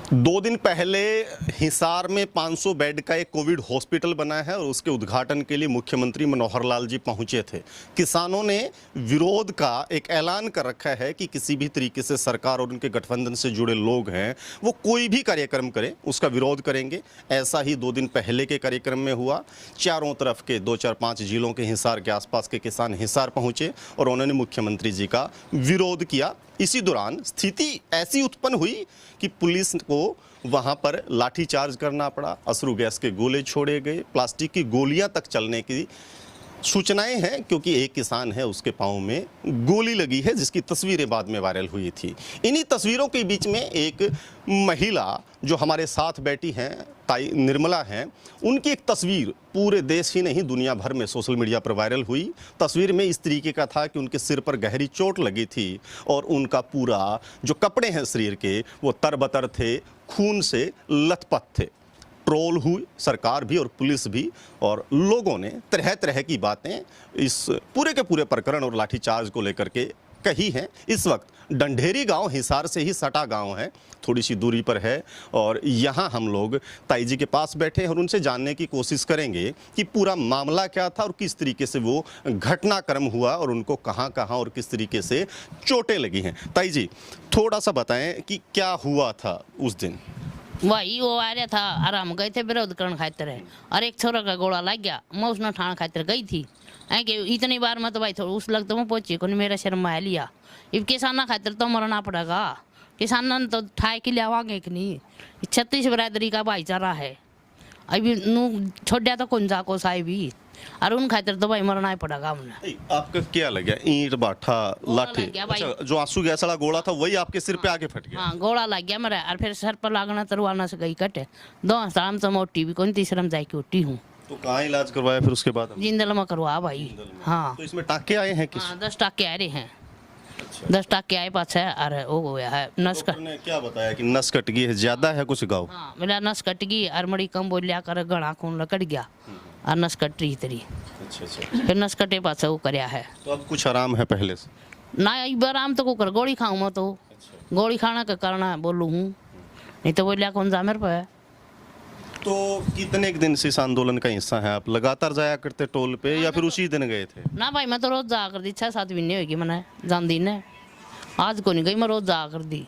2 दिन पहले हिसार में 500 बेड का एक कोविड हॉस्पिटल बना है और उसके उद्घाटन के लिए मुख्यमंत्री मनोहर लाल जी पहुंचे थे। किसानों ने विरोध का एक ऐलान कर रखा है कि किसी भी तरीके से सरकार और उनके गठबंधन से जुड़े लोग हैं वो कोई भी कार्यक्रम करें उसका विरोध करेंगे। ऐसा ही 2 दिन पहले के कार्यक्रम में हुआ। चारों तरफ के 2, 4, 5 जिलों के हिसार के आसपास के किसान हिसार पहुंचे और उन्होंने मुख्यमंत्री जी का विरोध किया। इसी दौरान स्थिति ऐसी उत्पन्न हुई कि पुलिस को वहां पर लाठीचार्ज करना पड़ा, अश्रु गैस के गोले छोड़े गए, प्लास्टिक की गोलियां तक चलने की सूचनाएं हैं क्योंकि एक किसान है उसके पांव में गोली लगी है जिसकी तस्वीरें बाद में वायरल हुई थी। इन्हीं तस्वीरों के बीच में एक महिला जो हमारे साथ बैठी हैं, ताई निर्मला हैं, उनकी एक तस्वीर पूरे देश ही नहीं दुनिया भर में सोशल मीडिया पर वायरल हुई। तस्वीर में इस तरीके का था कि उनके सिर पर गहरी चोट लगी थी और उनका पूरा जो कपड़े हैं शरीर के वो तरबतर थे, खून से लथपथ थे। ट्रोल हुई सरकार भी और पुलिस भी और लोगों ने तरह तरह की बातें इस पूरे के पूरे प्रकरण और लाठीचार्ज को लेकर के कही हैं। इस वक्त डंडेरी गांव हिसार से ही सटा गांव है, थोड़ी सी दूरी पर है और यहाँ हम लोग ताई जी के पास बैठे हैं और उनसे जानने की कोशिश करेंगे कि पूरा मामला क्या था और किस तरीके से वो घटनाक्रम हुआ और उनको कहाँ कहाँ और किस तरीके से चोटें लगी हैं। ताई जी थोड़ा सा बताएं कि क्या हुआ था उस दिन। वही वो आ रहा था और हम गए थे विरोध करने खातिर है और एक छोरा का गोला लग गया। मैं उसने ठाण खातिर गई थी कि इतनी बार मत भाई थोड़ा उस लगता मैं पहुंची को मेरा शर्म आ लिया। इब किसान खातिर तो मरना पड़ेगा, किसान तो ठाए के लियावांगे कि नहीं। 36 बरादरी का भाईचारा है, अभी नू छोड़ा तो कौन जा को साहिब भी और उन खातिर तो भाई मरना ही पड़ेगा हमने। आपका क्या लगा? ईंट बाठा लाठी? अच्छा, जो आंसू गैस वाला गोला था वही आपके सिर पे आके फट गया? हाँ गोला लग गया मेरा और फिर सर पर लागना तरवाना से गई कटे। 2 साल तो मोटी भी कौन तीसरा में जाके उठी हूँ। तो कहाँ इलाज करवाया फिर उसके बाद? जिंदल में करवा भाई। हाँ तो इसमें टाके आए हैं किस? हाँ 10 टाके आ रहे हैं। 10 टाके आए पास है और वो गया है नस डॉक्टर ने क्या बताया कि नस कट गई है, ज्यादा है कुछ घाव? हाँ मेरा नस कट गई और मड़ी कम बोलिया कर गणा खून लकड़ गया और नस कट रही तेरी। अच्छा। फिर नस कटे पास वो करया है। तो अब कुछ आराम है पहले से? ना आराम तो को कर गोली खाऊं मैं तो। गोली खाना का करना बोलूँ हूँ नहीं तो बोलिया कौन जा मेरे पे। तो कितने एक दिन से इस आंदोलन का हिस्सा है आप? लगातार जाया करते टोल पे या फिर उसी दिन गए थे? ना भाई मैं तो रोज जा कर दी 6-7 महीने होगी मैंने जान ने। आज को नहीं गई मैं रोज जा कर दी।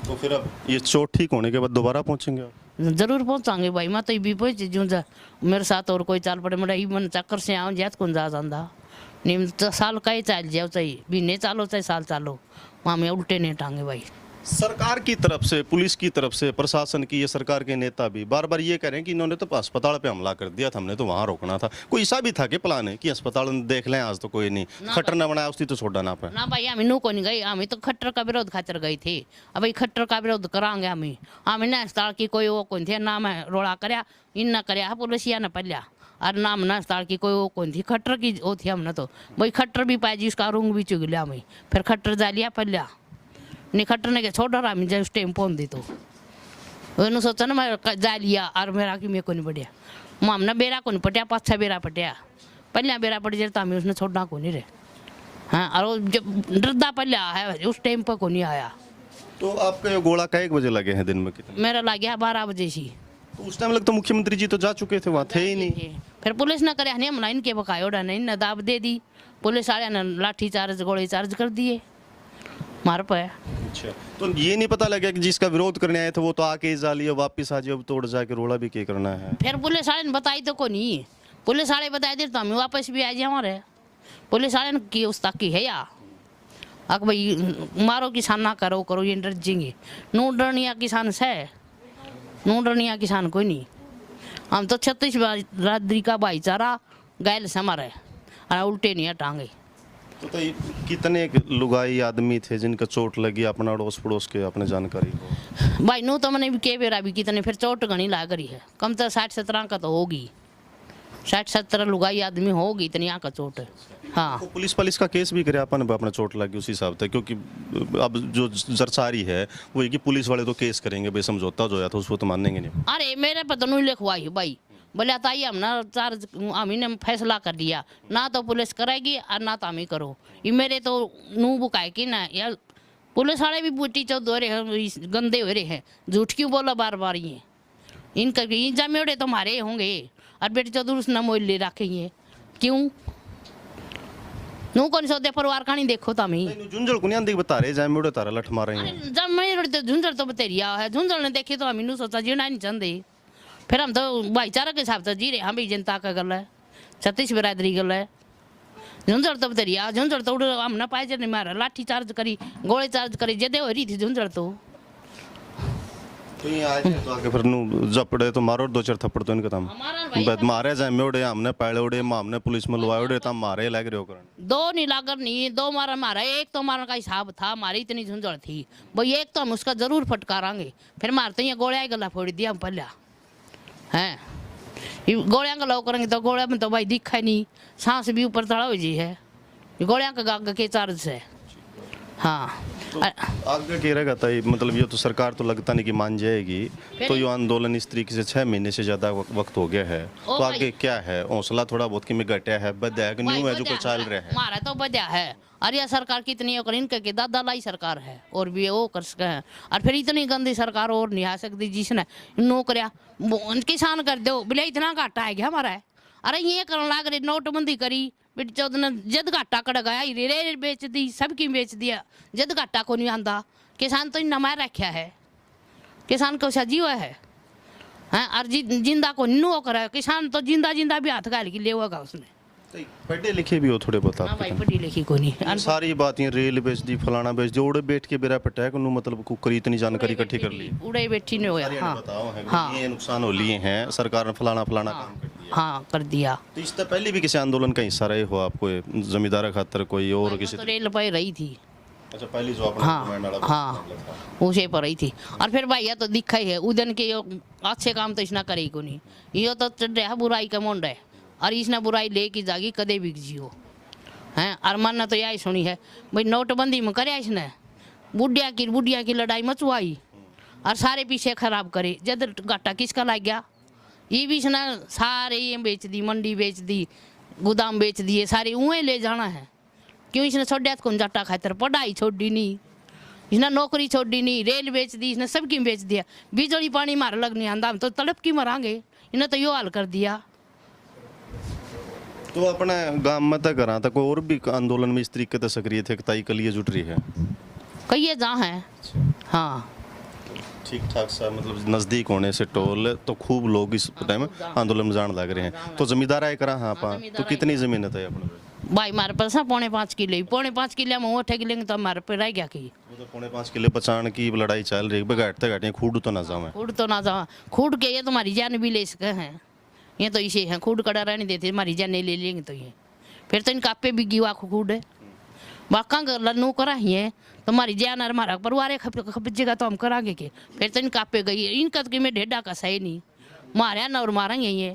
तो फिर अब ये चोट ठीक होने के बाद दोबारा पहुंचेंगे आप? जरूर पहुंचांगे भाई, मैं तो भी पहुंच जूँ जा मेरे साथ और कोई चाल पड़े मेरा मन चक्कर से आऊँ जैत कौन जा जाता नहीं तो साल कहीं चाल जाओ चाहिए महीने चालो चाहे साल चालो वहाँ में उल्टे नहीं टांगे भाई। सरकार की तरफ से, पुलिस की तरफ से, प्रशासन की, ये सरकार के नेता भी बार बार ये कह रहे हैं कि इन्होंने तो अस्पताल पे हमला कर दिया था, हमने तो वहाँ रोकना था। कोई ऐसा भी था कि प्लान है कि अस्पताल देख लें आज तो कोई नहीं खट्टर न बनाया उसकी तो छोड़ा ना पाए? ना भाई हम नू को नहीं गई, हम तो खट्टर का विरोध खातिर गई थी। अब भाई खट्टर का विरोध करांगे हम ना अस्पताल की कोई वो कौन थे ना मैं रोड़ा करया इन ना करया पुलिसिया न पलिया और नाम ना अस्पताल की कोई वो कौन थी खट्टर की वो थी हमने तो भाई खट्टर भी पाई जी उसका रूंग भी चुग लिया हमें फिर खट्टर जा लिया पलिया नहीं खट्टर ने के छोड़ रहा जब उस टाइम पहुंच दी तो उन्होंने सोचा ना मैं जा लिया और मेरा कि मेरे को नहीं पटिया हमने बेरा को नहीं पटिया 5-6 बेरा पटिया पलिया बेरा पट जाए तो हमें उसने छोड़ना को नहीं रहे। हाँ और जब डरदा पलिया है उस टाइम पर को नहीं आया। तो आपका ये गोला का 1 बजे लगे हैं दिन में? कितने? मेरा लग गया 12 बजे सी। तो उस टाइम लगता मुख्यमंत्री जी तो जा चुके थे, वहाँ थे ही नहीं। फिर पुलिस ने करे हमला इनके बकायो नहीं न दाब दे दी पुलिस वाले ने लाठी चार्ज गोली चार्ज कर दिए मार पे। अच्छा, तो ये नहीं पता लगा कि जिसका विरोध करने आए थे वो तो आके जा लिया वापिस आ जाए, अब तोड़ जाके रोड़ा भी क्या करना है? फिर पुलिस वाले ने बताई तो को नहीं, पुलिस वाले बताए दे तो हम वापस भी आ जाए हमारे। पुलिस वाले ने की उस तक की है या अक भाई मारो किसान ना करो करो ये डर जेंगे नू डरनिया किसान से नू डरनिया किसान कोई नहीं। हम तो 36 बरादरी का भाईचारा गैल से हमारे और उल्टे नहीं टांगे। तो ये कितने लुगाई आदमी थे जिनका चोट लगी अपना अड़ोस पड़ोस के अपने जानकारी हो? भाई नू तो मैंने भी के बेरा भी कितने फिर चोट घनी लाग रही है कम तो 60-70 का तो होगी 60-70 लुगाई आदमी होगी इतनी यहाँ का चोट है। हाँ तो पुलिस का केस भी करे अपन अपना चोट लगी उसी हिसाब से, क्योंकि अब जो जरसारी है वो है कि पुलिस वाले तो केस करेंगे भाई, समझौता जो है तो उसको तो मानेंगे नहीं। अरे मेरे पर तो नहीं लिखवाई भाई बोले ताई हम ना चार्ज हम ने फैसला कर दिया ना तो पुलिस करेगी और ना तो हम ही करो ये मेरे तो नू बुकाए की ना यार पुलिस वाले भी बूटी चौध हो रहे हैं, गंदे हो रहे हैं। झूठ क्यों बोला बार बार ये? इनका जमेड़े तो हमारे होंगे और बेटी चौधरी उसने मोल ले रखेंगे क्यों? नू कौन सौदे परिवार कहानी देखो तो हमें झुंझुल को नहीं आंदी बता रहे जाए मेरे तारा लठ मार रहे हैं। जब मैं तो झुंझुल तो बतेरिया है, झुंझुल ने देखे तो हम इनू सोचा जीना नहीं चाहते। फिर हम तो भाईचारा के हिसाब से जी रहे, हम भी जनता का गल है, छत्तीस बिरादरी गल है। झुंझुल तो बतेरिया, झुंझुल तो हम ना पाए नहीं मारा, लाठी चार्ज करी, गोले चार्ज करी, जदे हो रही थी झुंझुल तो ये आए थे तो आके फिर नु जपड़े तो मारो, दो चार थप्पड़ तो इनका तम बद मारे जाए मेड़े हमने पैड़े उड़े हमने पुलिस में लुआए उड़े तम मारे लग रहे हो करन दो नहीं लागर नहीं, दो मारा मारा, एक तो मारने का हिसाब था, हमारी इतनी झुंझुल थी भाई, एक तो हम उसका जरूर फटकारांगे। फिर मारते ही गोलियां गला फोड़ दिया हम पहले हैं, गोलियां गला करेंगे तो गोलियां में तो भाई दिखा नहीं, सांस भी ऊपर चढ़ा हुई जी है, गोलियां का गाग के चार्ज से। हाँ तो आगे कह रहेगा ताई, मतलब ये तो सरकार तो लगता नहीं कि मान जाएगी, तो ये आंदोलन इस तरीके से 6 महीने से ज्यादा वक्त हो गया है, तो आगे क्या है? हौसला थोड़ा बहुत कि में घटा है, बदा है कि न्यू है जो कुछ चल रहा है? हमारा तो बजा है, और यह सरकार कितनी है, इनके के दादा लाई सरकार है और भी वो कर सके हैं, और फिर इतनी गंदी सरकार और नहीं आ सकती जिसने नौकरियां किसान कर दो बोले इतना घाटा है क्या हमारा है? अरे ये करने लग रहे, नोटबंदी करी बेटी चौध ने, जद घाटा कड़ गया, रेल बेच दी, सबकी बेच दिया, जद घाटा को नहीं आंदा। किसान तो इन्ना मार रखा है, किसान को सजीवा है हैं, और जिंदा को नो करा, किसान तो जिंदा जिंदा भी हाथ गाल के ले होगा उसने। पढ़े लिखे भी हो थोड़े बता? हाँ भाई पढ़ी लिखी को नहीं, सारी बात ये रेल बेच दी, फलाना बेच दी, उड़े बैठ के बेरा पटा है, मतलब कुकरी इतनी जानकारी इकट्ठी कर ली, उड़े बैठी नहीं होया। हाँ बताओ है हाँ ये नुकसान हो लिए हैं, सरकार ने फलाना फलाना काम कर दिया। हाँ कर दिया। तो इससे पहले भी किसी आंदोलन का हिस्सा रहे हो आप, कोई जमींदार खातर कोई और किसी? तो रेल पर रही थी। अच्छा पहली जो आपने हाँ हाँ उसे पर रही थी, और फिर भैया तो दिखा ही है उदन के अच्छे काम तो इसना करे को नहीं, ये तो चढ़ रहा बुराई का मुंड है, और इसने बुराई ले की जागी कदे बिक जियो हैं। और मन ने तो यही सुनी है भाई, नोटबंदी में करे इसने बुढ़िया की लड़ाई मचवाई और सारे पीछे खराब करे, जद घाटा किसका लग गया? ये भी इसने सारे ये बेच दी, मंडी बेच दी, गोदाम बेच दिए, सारे उए ले जाना है। क्यों इसने छोड़ा कौन जाटा खातर? पढ़ाई छोड़ी नहीं इसने, नौकरी छोड़ी नहीं, रेल बेच दी इसने, सबकी बेच दिया, बिजली पानी मार लग नहीं आंदा, हम तो तड़प की मरांगे, इन्हें तो यो हाल कर दिया। तो अपने गांव में तक करा था कोई और भी आंदोलन में इस तरीके से सक्रिय थे कि ताई के लिए जुट रही है? कहिए जहाँ है। हाँ ठीक ठाक सा, मतलब नजदीक होने से टोल तो खूब लोग इस टाइम आंदोलन में जान लग रहे हैं। तो जमींदार आए करा हाँ पा, तो कितनी जमीन है अपने भाई? हमारे पास 5.5 किले, 5.5 किले में वो ठेक लेंगे तो हमारे पे रह गया की? वो तो 5.5 किले बचाने की लड़ाई चल रही है, घाटते घाटे खूड तो ना जावे, खूड तो ना जावा, खूड के ये तुम्हारी जान भी ले सके हैं, ये तो इसे हैं खूड कड़ा रहने देते, हमारी जान ले लेंगे तो ये फिर तो इनका पे भी गिवा खूड है, बाका लन्नू करा ही है, तुम्हारी जान और हमारा परिवार खपजेगा तो हम करांगे के? फिर तो इनका पे गई, इनका तो कि मैं ढेडा का सही नहीं, मारे ना और मारेंगे ये।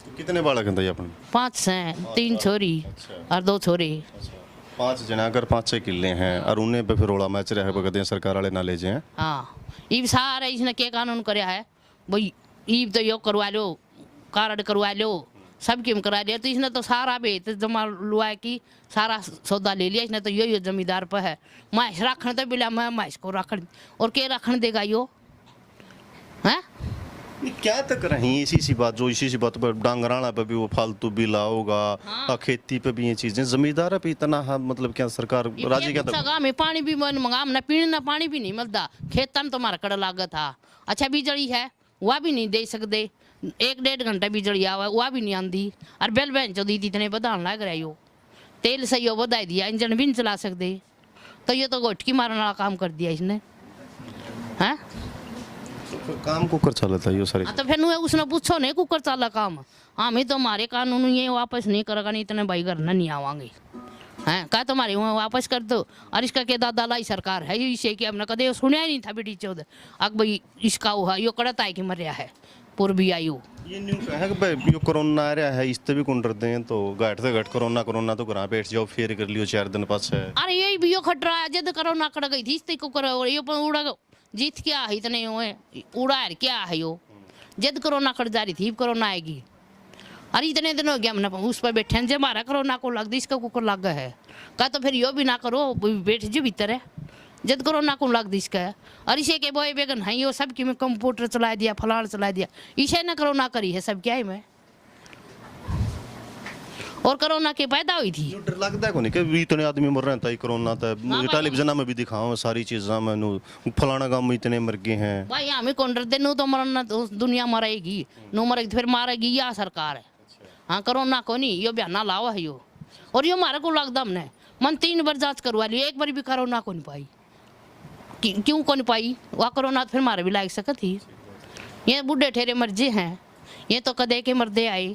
तो कितने बालक हैं अपने? 5 हैं, 3 छोरी और 2 छोरे। 5 जना अगर 5-6 किले हैं और उन्हें पे फिर रोड़ा मैच रहा है, बगदे सरकार वाले ना ले जाए। हाँ ये सारे इसने क्या कानून कराया है भाई, ईब तो यो करवा लो, कार्ड करवा लो, सब क्यों करा दिया, तो इसने तो सारा बेच जमा लुआ की सारा सौदा ले लिया इसने, तो यो जमींदार पर है, मैस रखने तो बिला मैं मैस को रखने, और क्या रखने देगा यो हैं? क्या तक रही इसी सी बात, जो इसी सी बात पर डांगराना पे भी वो फालतू बिल आओगा। हाँ। खेती पे भी ये चीजें, जमींदार पे इतना हाँ, मतलब क्या सरकार राजी क्या तक? में पानी भी मंगा ना, पीने ना पानी भी नहीं मिलता, खेत में तुम्हारा कड़ा लागत था। अच्छा बिजली है वह भी नहीं दे सकते, 1-1.5 घंटा बिजली आवा वह भी नहीं आती, और बेल बहन चो दी इतने बधान लग रहा हो, तेल सही हो बधाई दिया, इंजन भी नहीं चला सकते, तो ये तो गोटकी मारने वाला काम कर दिया इसने हैं। काम कुकर चला था ये सारी। तो फिर उसने पूछो नहीं कुकर चला काम, हमें तो हमारे कानून ये वापस नहीं करेगा, नहीं इतने भाई घर नहीं आवांगे हैं, कहा तुम्हारे वहाँ वापस कर दो। और इसका के दादा लाई सरकार है इसे कि हमने कदे सुना ही नहीं था बेटी चौध, अब भाई इसका हुआ यो कड़ता है कि मर रहा है पूर्वी आयु। ये न्यू है कि भाई यो कोरोना आ रहा है, इससे भी कौन डरते हैं, तो घाट से घाट कोरोना तो घर बैठ जाओ, फिर कर लियो 4 दिन पास है। अरे यही भी यो खट रहा है, जब कोरोना कड़ गई थी इससे को करो यो उड़ा जीत क्या है इतने हुए उड़ा है क्या है यो, जब कोरोना कट जा रही थी कोरोना आएगी, अरे इतने दिन हो गया हमने उस पर बैठे हैं, जब हमारा कोरोना को लग दी इसका कुकर लग गया है, कहा तो फिर यो भी ना करो बैठ जो भीतर है, जब कोरोना को लग दिस का और इसे के बोए बेगन है यो सब की में कंप्यूटर चला दिया फलाण चला दिया इसे ना कोरोना करी है सब क्या है मैं और कोरोना के पैदा हुई थी जो डर लगता है को नहीं कि भी इतने आदमी मर रहे हैं कोरोना था भाई। टेलीविजन में भी दिखाओ सारी चीज़ा मैंने फलाना गांव में इतने मर गए हैं। भाई हमें कौन डरते नो तो मरना तो दुनिया मरेगी नो मरेगी तो फिर मारेगी या सरकार है हाँ कोरोना को नहीं यो बयाना लावा है यो और यो हमारे को लगता हमने मन 3 बार जांच करवा ली एक बार भी कोरोना को नहीं पाई क्यों को नहीं पाई वह कोरोना तो फिर मारे भी लाग सकत थी ये बूढ़े ठेरे मर्जे हैं ये तो कदे के मर्दे आए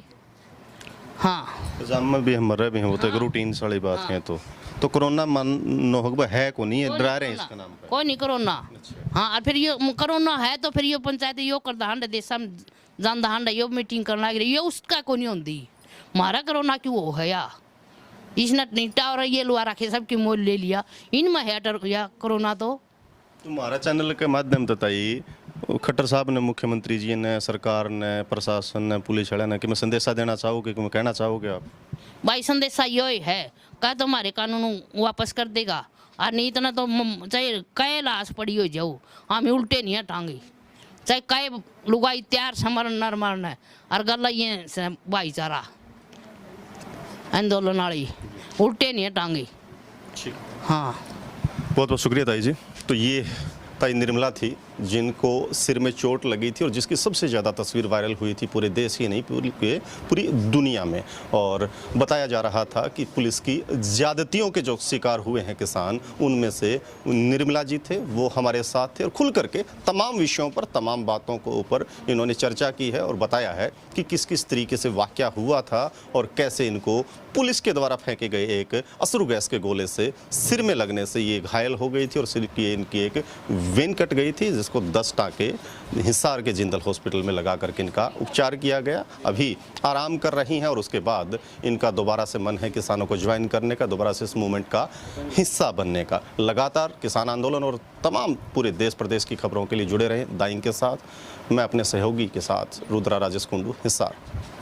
हाँ एग्जाम में भी हम मर रहे भी हैं वो तो एक रूटीन वाली बात है तो कोरोना मन नोहबा है को नहीं है डरा रहे हैं इसका नाम पे कोई नहीं कोरोना हाँ और फिर ये कोरोना है तो फिर ये पंचायत यो कर दहांड देश में जान दहांड यो मीटिंग करना लग रही ये उसका को नहीं होती हमारा कोरोना क्यों हो है या इसने नीटा और ये लुआ रखे सबकी मोल ले लिया इनमें है डर या कोरोना तो तुम्हारा चैनल के माध्यम बताइए खट्टर साहब ने मुख्यमंत्री जी ने सरकार ने प्रशासन ने पुलिस वाले ने कि मैं संदेशा देना चाहोगे कि मैं कहना चाहोगे आप भाई संदेशा यो ही है क्या तो हमारे कानून वापस कर देगा और नहीं इतना तो चाहे कई लाश पड़ी हो जाओ हम उल्टे नहीं हटांगे चाहे कई लुगाई त्यार समरण नर मरना और गल ये भाईचारा आंदोलन वाली उल्टे नहीं हटांगे हाँ बहुत बहुत शुक्रिया ताई जी। तो ये ताई निर्मला थी जिनको सिर में चोट लगी थी और जिसकी सबसे ज़्यादा तस्वीर वायरल हुई थी पूरे देश ही नहीं पूरी दुनिया में और बताया जा रहा था कि पुलिस की ज़्यादतियों के जो शिकार हुए हैं किसान उनमें से निर्मला जी थे वो हमारे साथ थे और खुल करके तमाम विषयों पर तमाम बातों को ऊपर इन्होंने चर्चा की है और बताया है कि किस किस तरीके से वाक़या हुआ था और कैसे इनको पुलिस के द्वारा फेंके गए एक अश्रु गैस के गोले से सिर में लगने से ये घायल हो गई थी और सिर की इनकी एक वेन कट गई थी जिसको 10 टाँके हिसार के जिंदल हॉस्पिटल में लगा करके इनका उपचार किया गया। अभी आराम कर रही हैं और उसके बाद इनका दोबारा से मन है किसानों को ज्वाइन करने का, दोबारा से इस मूवमेंट का हिस्सा बनने का। लगातार किसान आंदोलन और तमाम पूरे देश प्रदेश की खबरों के लिए जुड़े रहें दाइंग के साथ। मैं अपने सहयोगी के साथ रुद्रा राजेश कुंडू, हिसार।